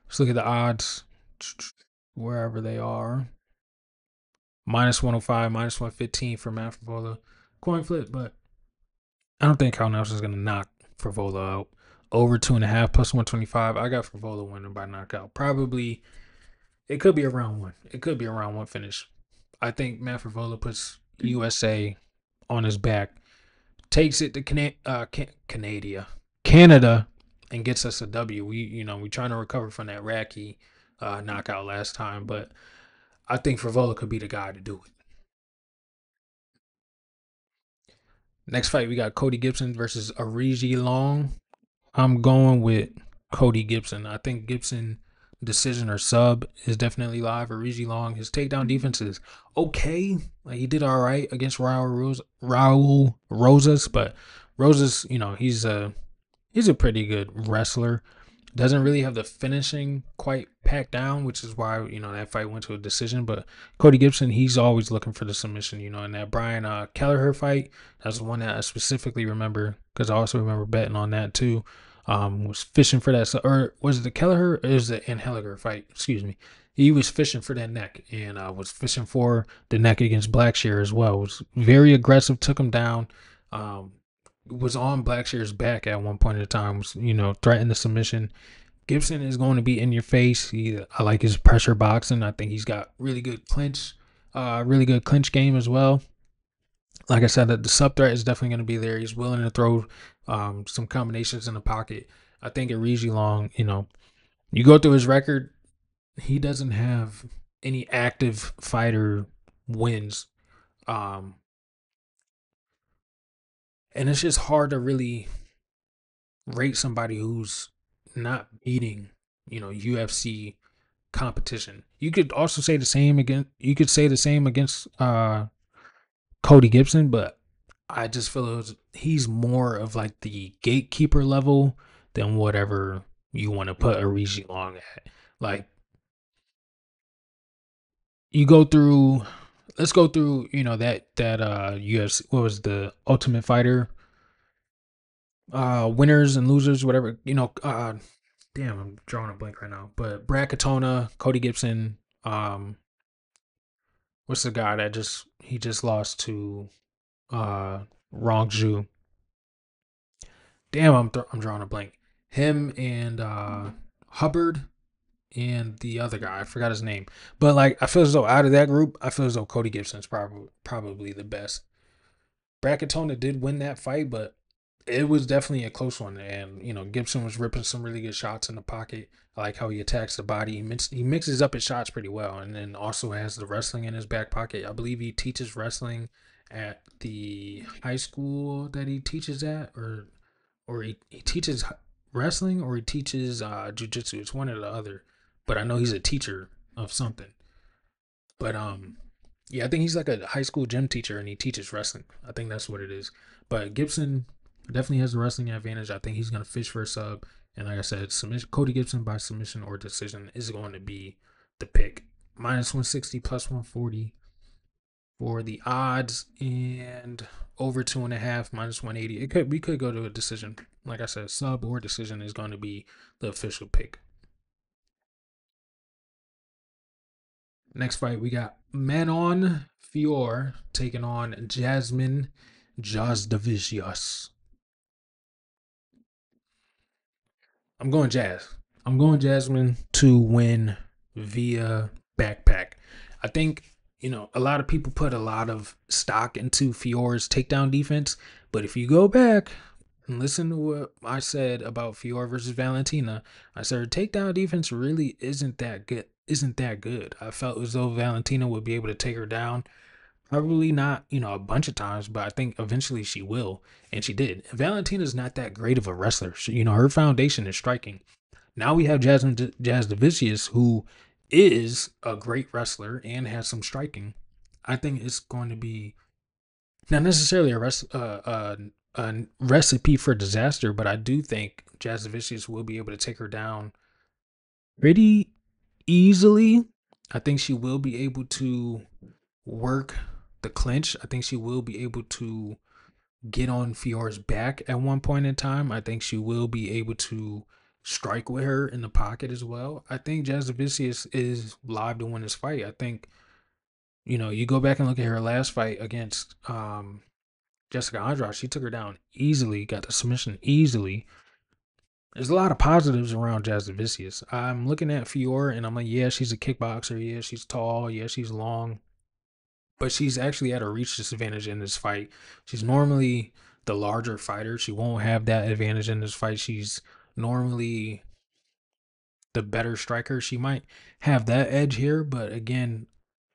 Let's look at the odds wherever they are. Minus 105, minus 115 for Matt FREVOLA. Coin flip, but I don't think Kyle Nelson's gonna knock FREVOLA out. Over 2.5 plus 125. I got FREVOLA winning by knockout. Probably, it could be a round one. It could be a round one finish. I think Matt FREVOLA puts USA on his back, takes it to Canada, and gets us a W. We trying to recover from that Racky knockout last time, but I think FREVOLA could be the guy to do it. Next fight, we got Cody Gibson versus Ariji Long. I'm going with Cody Gibson. I think Gibson decision or sub is definitely live. Reggie Long, his takedown defense is okay. Like he did all right against Raul Rosas, but Rosas, he's a pretty good wrestler. Doesn't really have the finishing quite packed down, which is why that fight went to a decision. But Cody Gibson, he's always looking for the submission. In that Brian Kelleher fight, that's the one that I specifically remember because I also remember betting on that too. Was fishing for that, or was it the Kelleher? Or is the Anheliger fight? Excuse me. He was fishing for that neck and was fishing for the neck against Blackshear as well. Was very aggressive, took him down. Was on Blackshear's back at one point in time. Threatened the submission. Gibson is going to be in your face. I like his pressure boxing. I think he's got really good clinch game as well. Like I said, the sub threat is definitely going to be there. He's willing to throw some combinations in the pocket. I think at Reggie Long, you go through his record, he doesn't have any active fighter wins. And it's just hard to really rate somebody who's not beating, UFC competition. You could also say the same against Cody Gibson, but I just feel he's more of like the gatekeeper level than whatever you want to put a Reggie Long at. Like let's go through, that UFC, what was the Ultimate Fighter winners and losers, whatever, damn, I'm drawing a blank right now. But Brad Katona, Cody Gibson, what's the guy that just lost to Rong Zhu? Damn, I'm drawing a blank. Him and Hubbard and the other guy, I forgot his name. But like, I feel as though out of that group, I feel as though Cody Gibson's probably the best. Brad Katona did win that fight, but it was definitely a close one. And Gibson was ripping some really good shots in the pocket. I like how he attacks the body. He mixes up his shots pretty well, and then also has the wrestling in his back pocket. I believe he teaches wrestling at the high school that he teaches at, or he teaches wrestling, or he teaches jiu-jitsu. It's one or the other, but I know he's a teacher of something. But yeah, I think he's like a high school gym teacher and he teaches wrestling. I think that's what it is. But Gibson definitely has the wrestling advantage. I think he's going to fish for a sub. And like I said, Cody Gibson by submission or decision is going to be the pick. Minus 160, plus 140 for the odds, and over 2.5, minus 180. We could go to a decision. Like I said, sub or decision is going to be the official pick. Next fight, we got Manon Fior taking on Jasmine JASUDAVICIUS. I'm going Jazz. I'm going Jasmine to win via backpack. I think, a lot of people put a lot of stock into Fior's takedown defense, but if you go back and listen to what I said about Fior versus Valentina, I said her takedown defense really isn't that good. I felt as though Valentina would be able to take her down. Probably not, a bunch of times, but I think eventually she will, and she did. Valentina's not that great of a wrestler. Her foundation is striking. Now we have Jasmine JASUDAVICIUS, who is a great wrestler and has some striking. I think it's going to be not necessarily a recipe for disaster, but I do think JASUDAVICIUS will be able to take her down pretty easily. I think she will be able to work the clinch. I think she will be able to get on Fior's back at one point in time. I think she will be able to strike with her in the pocket as well. I think JASUDAVICIUS is live to win this fight. I think, you go back and look at her last fight against Jessica Andrade. She took her down easily, got the submission easily. There's a lot of positives around JASUDAVICIUS. I'm looking at Fior and I'm like, yeah, she's a kickboxer. Yeah, she's tall. Yeah, she's long. But she's actually at a reach disadvantage in this fight. She's normally the larger fighter. She won't have that advantage in this fight. She's normally the better striker. She might have that edge here, but again,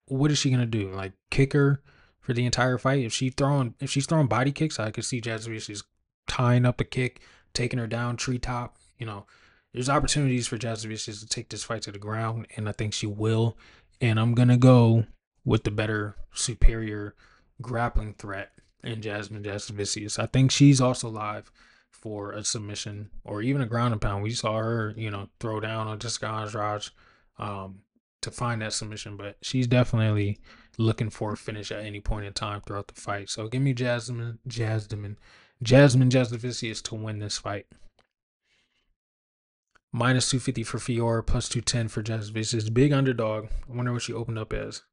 what is she gonna do? Like kick her for the entire fight? If she's throwing body kicks, I could see JASUDAVICIUS tying up a kick, taking her down, treetop. there's opportunities for Jasudavicius to take this fight to the ground, and I think she will. And I'm gonna go with the better, superior grappling threat in Jasmine Jasudavicius. I think she's also live for a submission or even a ground and pound. We saw her, throw down on Jessica Andrade to find that submission, but she's definitely looking for a finish at any point in time throughout the fight. So give me Jasmine Jasudavicius to win this fight. Minus 250 for Fiora, plus 210 for Jasudavicius. Big underdog. I wonder what she opened up as.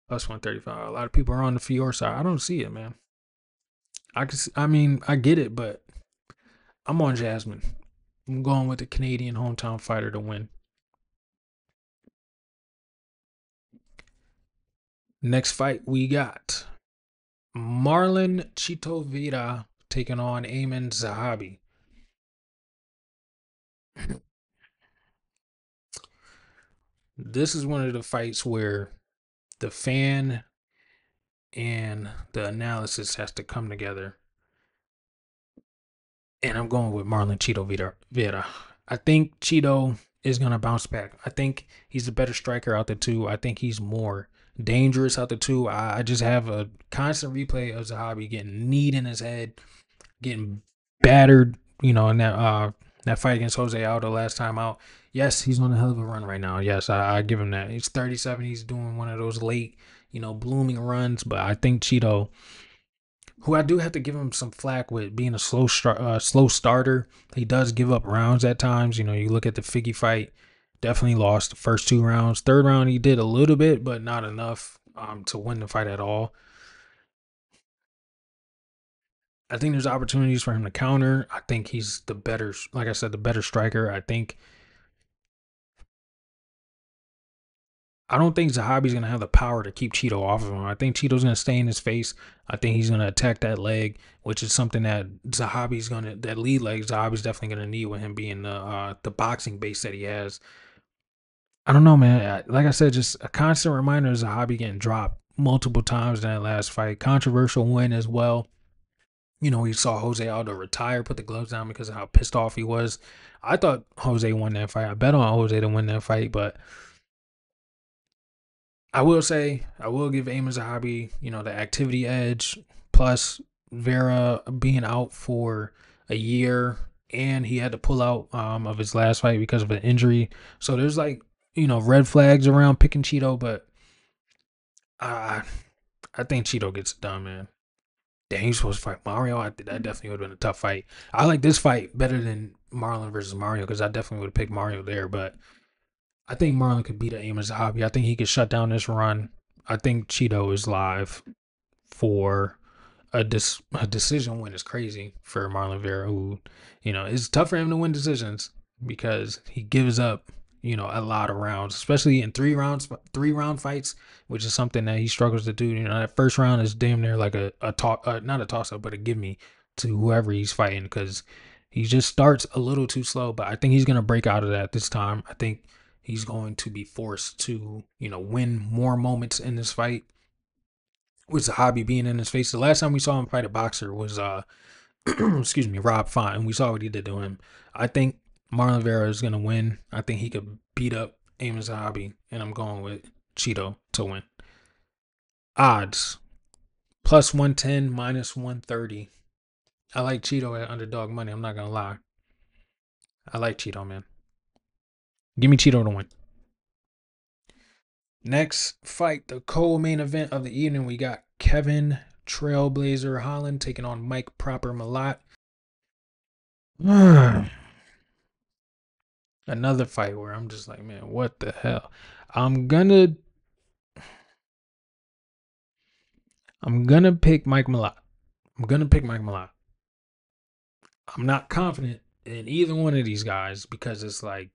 Plus 135. A lot of people are on the Fiora side. I don't see it, man. I get it, but I'm on Jasmine. I'm going with the Canadian hometown fighter to win. Next fight we got Marlon Chito Vera taking on A.ZAHABI. This is one of the fights where the fan and the analysis has to come together. And I'm going with Marlon Chito Vera. I think Chito is going to bounce back. I think he's a better striker out the two. I think he's more dangerous out the two. I just have a constant replay of Zahabi getting kneed in his head, getting battered, in that fight against Jose Aldo last time out. Yes, he's on a hell of a run right now. Yes, I give him that. He's 37. He's doing one of those late, blooming runs. But I think Chito, who I do have to give him some flack with being a slow starter, he does give up rounds at times. You look at the Figgy fight, definitely lost the first 2 rounds. Third round, he did a little bit, but not enough to win the fight at all. I think there's opportunities for him to counter. I think he's the better, like I said, the better striker. I don't think Zahabi's going to have the power to keep Chito off of him. I think Chito's going to stay in his face. I think he's going to attack that leg, which is something that that lead leg, Zahabi's definitely going to need with him being the boxing base that he has. I don't know, man. Like I said, just a constant reminder of Zahabi getting dropped multiple times in that last fight. Controversial win as well. We saw Jose Aldo retire, put the gloves down because of how pissed off he was. I thought Jose won that fight. I bet on Jose to win that fight, but I will say, I will give Ayman Zahabi, the activity edge, plus Vera being out for a year, and he had to pull out of his last fight because of an injury. So there's red flags around picking Chito, but I think Chito gets it done, man. Dang, he's supposed to fight Mario. That definitely would have been a tough fight. I like this fight better than Marlon versus Mario because I definitely would have picked Mario there, but I think Marlon could beat Ayman Zahabi. I think he could shut down this run. I think Chito is live for a decision win. Is crazy for Marlon Vera, who, it's tough for him to win decisions because he gives up, a lot of rounds, especially in 3-round fights, which is something that he struggles to do. That first round is damn near like not a toss up, but a give me to whoever he's fighting because he just starts a little too slow. But I think he's going to break out of that this time. I think he's going to be forced to, win more moments in this fight. With Zahabi being in his face. The last time we saw him fight a boxer was, excuse me, Rob Font, and we saw what he did to him. I think Marlon Vera is going to win. I think he could beat up Ayman Zahabi, and I'm going with Chito to win. Odds, plus 110, minus 130. I like Chito at underdog money. I'm not going to lie. I like Chito, man. Give me Chito to win. Next fight, the co-main event of the evening, we got Kevin Trailblazer Holland taking on Mike Proper MALLOTT. Another fight where I'm just like, man, what the hell? I'm gonna pick Mike MALLOTT. I'm not confident in either one of these guys because it's like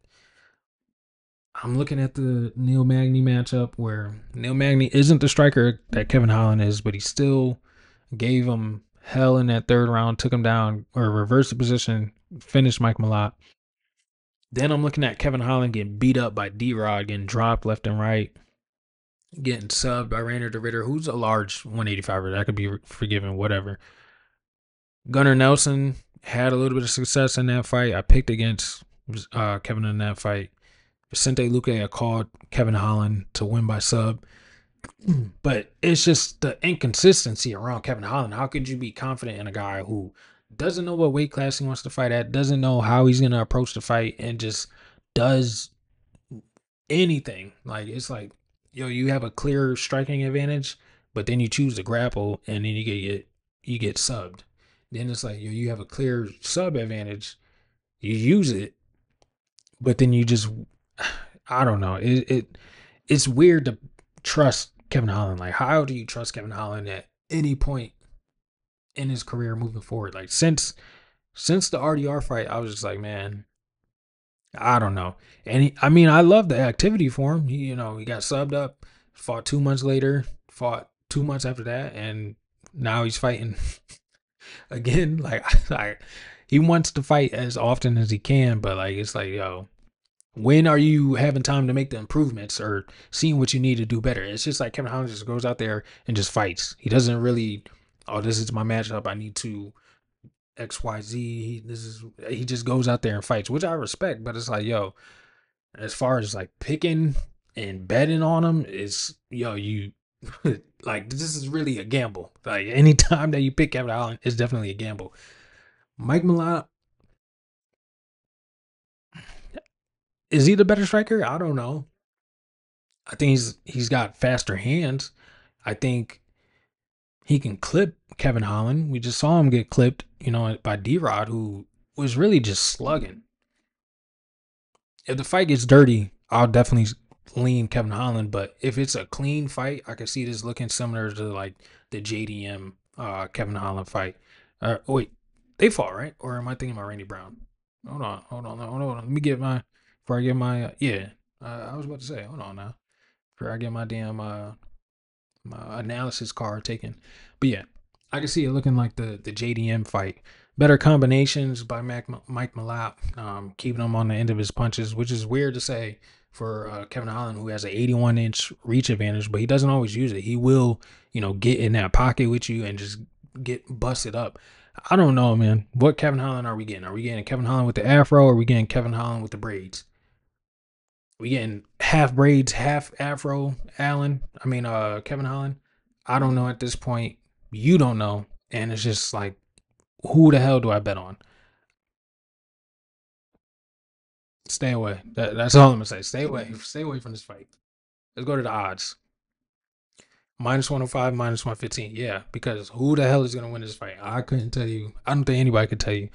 I'm looking at the Neil Magny matchup where Neil Magny isn't the striker that Kevin Holland is, but he still gave him hell in that 3rd round, took him down, or reversed the position, finished Mike MALLOTT. Then I'm looking at Kevin Holland getting beat up by D-Rod, getting dropped left and right, getting subbed by Rainer de Ritter, who's a large 185er. That could be forgiven, whatever. Gunnar Nelson had a little bit of success in that fight. I picked against Kevin in that fight. Vicente Luque, I called Kevin Holland to win by sub. But it's just the inconsistency around Kevin Holland. How could you be confident in a guy who doesn't know what weight class he wants to fight at, doesn't know how he's going to approach the fight, and just does anything? Like, it's like, yo, you have a clear striking advantage, but then you choose to grapple, and then you get subbed. Then it's like, yo, you have a clear sub advantage, you use it, but then you just, I don't know. It's weird to trust Kevin Holland. Like, how do you trust Kevin Holland at any point in his career moving forward? Like, since the RDR fight, I was just like, man, I don't know. And I mean, I love the activity for him. He got subbed up, fought 2 months later, fought 2 months after that, and now he's fighting again. Like, he wants to fight as often as he can, but like, it's like, yo, when are you having time to make the improvements or seeing what you need to do better? It's just like Kevin Holland just goes out there and just fights. He doesn't really, oh, this is my matchup, I need to XYZ. He just goes out there and fights, which I respect, but it's like, yo, as far as like picking and betting on him, is, yo, you like, this is really a gamble. Like, anytime that you pick Kevin Holland, it's definitely a gamble. Mike Malott, is he the better striker? I don't know. I think he's got faster hands. I think he can clip Kevin Holland. We just saw him get clipped, by D-Rod, who was really just slugging. If the fight gets dirty, I'll definitely lean Kevin Holland. But if it's a clean fight, I can see this looking similar to like the JDM Kevin Holland fight. Wait, they fought, right? Or am I thinking about Randy Brown? Hold on. Let me get my, before I get my, yeah. I was about to say, hold on now. Before I get my damn my analysis card taken. But yeah, I can see it looking like the JDM fight. Better combinations by Mike Malott, keeping him on the end of his punches, which is weird to say for Kevin Holland, who has an 81-inch reach advantage, but he doesn't always use it. He will, get in that pocket with you and just get busted up. I don't know, man. What Kevin Holland are we getting? Are we getting Kevin Holland with the afro, or are we getting Kevin Holland with the braids? We getting half braids, half afro, Kevin Holland. I don't know at this point. You don't know. And it's just like, who the hell do I bet on? Stay away. That's all I'm gonna say. Stay away. Stay away from this fight. Let's go to the odds. Minus 105, minus 115. Yeah, because who the hell is gonna win this fight? I couldn't tell you. I don't think anybody could tell you.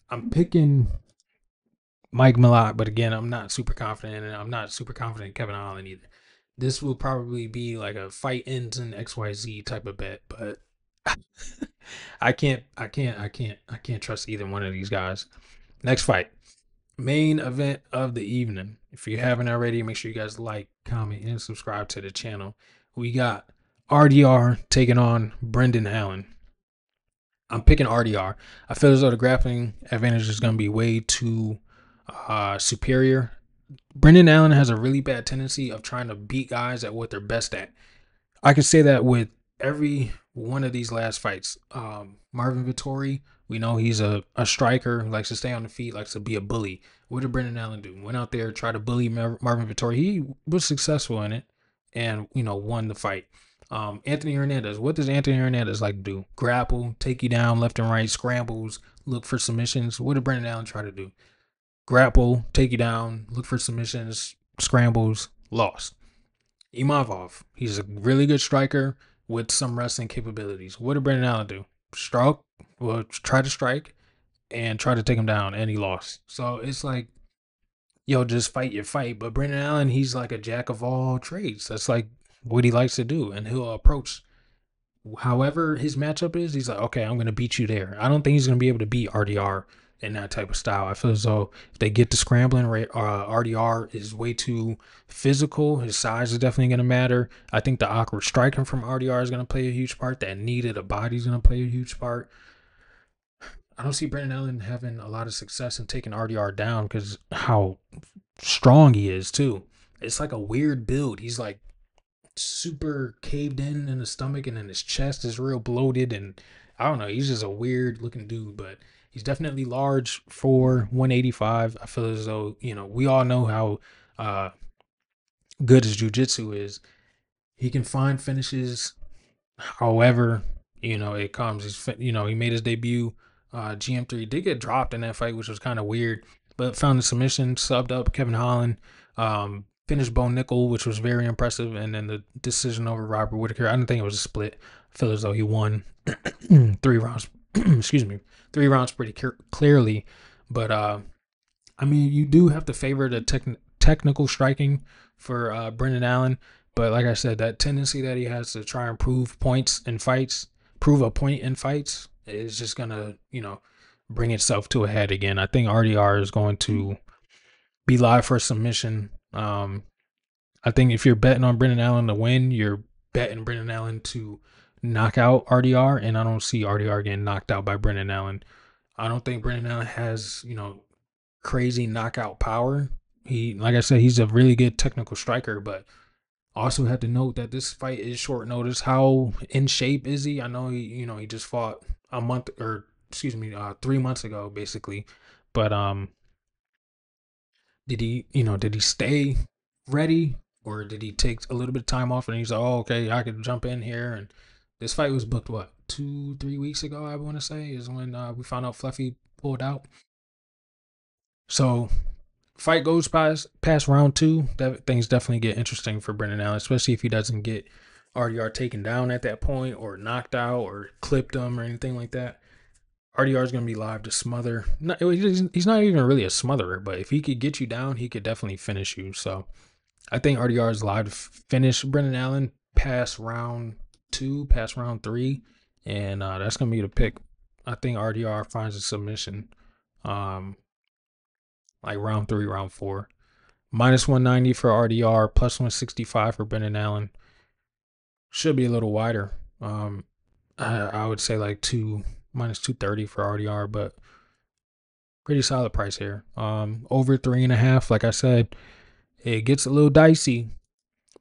I'm picking Mike Malott, but again, I'm not super confident, and I'm not super confident in Kevin Holland either. This will probably be like a fight ends in XYZ type of bet, but I can't trust either one of these guys. Next fight, main event of the evening. If you haven't already, make sure you guys like, comment, and subscribe to the channel. We got RDR taking on Brendan Allen. I'm picking RDR. I feel as though the grappling advantage is going to be way too superior. Brendan Allen has a really bad tendency of trying to beat guys at what they're best at. I could say that with every one of these last fights. Marvin Vettori, we know he's a striker, likes to stay on the feet, likes to be a bully. What did Brendan Allen do? Went out there, tried to bully Marvin Vettori. He was successful in it and, won the fight. Anthony Hernandez, what does Anthony Hernandez like to do? Grapple, take you down left and right, scrambles, look for submissions. What did Brendan Allen try to do? Grapple, take you down, look for submissions, scrambles, lost. Imavov, he's a really good striker with some wrestling capabilities. What did Brendan Allen do? Try to strike and try to take him down, and he lost. So it's like, yo, just fight your fight. But Brendan Allen, he's like a jack of all trades. That's like what he likes to do, and he'll approach however his matchup is. He's like, okay, I'm going to beat you there. I don't think he's going to be able to beat RDR in that type of style. I feel as though if they get to scrambling, RDR is way too physical. His size is definitely going to matter. I think the awkward striking from RDR is going to play a huge part. That needed a body is going to play a huge part. I don't see Brendan Allen having a lot of success in taking RDR down because how strong he is too. It's like a weird build. He's like super caved in the stomach, and then his chest is real bloated, and I don't know. He's just a weird looking dude, but He's definitely large for 185. I feel as though, we all know how good his jiu-jitsu is. He can find finishes however, it comes. He made his debut GM3. Did get dropped in that fight, which was kind of weird, but found the submission, subbed up Kevin Holland, finished Bo Nickel, which was very impressive, and then the decision over Robert Whittaker. I didn't think it was a split. I feel as though he won 3 rounds. Excuse me, 3 rounds pretty clearly, but you do have to favor the technical striking for Brendan Allen. But like I said, that tendency that he has to try and prove points in fights, prove a point in fights, is just gonna, bring itself to a head again. I think RDR is going to be live for a submission. I think if you're betting on Brendan Allen to win, you're betting Brendan Allen to knock out RDR, and I don't see RDR getting knocked out by Brendan Allen. I don't think Brendan Allen has, crazy knockout power. Like I said, he's a really good technical striker, but also have to note that this fight is short notice. How in shape is he? I know he just fought 3 months ago, basically. But did he stay ready, or did he take a little bit of time off and he's like, oh, okay, I could jump in here? And this fight was booked, what, 2-3 weeks ago, I want to say, is when we found out Fluffy pulled out. So fight goes past round 2, things definitely get interesting for Brendan Allen, especially if he doesn't get RDR taken down at that point, or knocked out, or clipped him, or anything like that. RDR is going to be live to smother. He's not even really a smotherer, but if he could get you down, he could definitely finish you. So I think RDR is live to finish Brendan Allen past round 2, past round 3, and that's going to be the pick. I think RDR finds a submission. Like round 3, round 4. Minus 190 for RDR, plus 165 for Brendan Allen. Should be a little wider. I would say like minus 230 for RDR, but pretty solid price here. Over 3.5, like I said, it gets a little dicey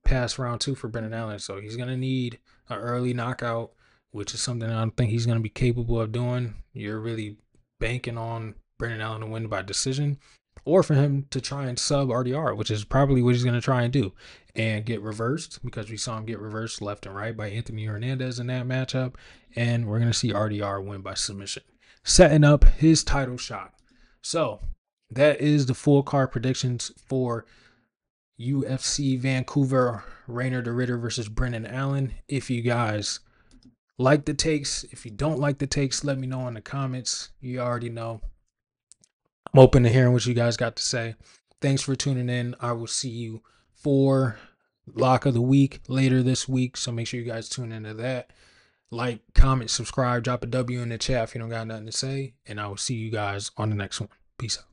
past round 2 for Brendan Allen. So he's gonna need an early knockout, which is something I don't think he's gonna be capable of doing. You're really banking on Brendan Allen to win by decision, or for him to try and sub RDR, which is probably what he's going to try and do, and get reversed, because we saw him get reversed left and right by Anthony Hernandez in that matchup, and we're going to see RDR win by submission, setting up his title shot. So that is the full card predictions for UFC Vancouver, Rainer de Ridder versus Brendan Allen. If you guys like the takes, if you don't like the takes, let me know in the comments. You already know I'm open to hearing what you guys got to say. Thanks for tuning in. I will see you for Lock of the Week later this week, so make sure you guys tune into that. Like, comment, subscribe, drop a W in the chat if you don't got nothing to say, and I will see you guys on the next one. Peace out.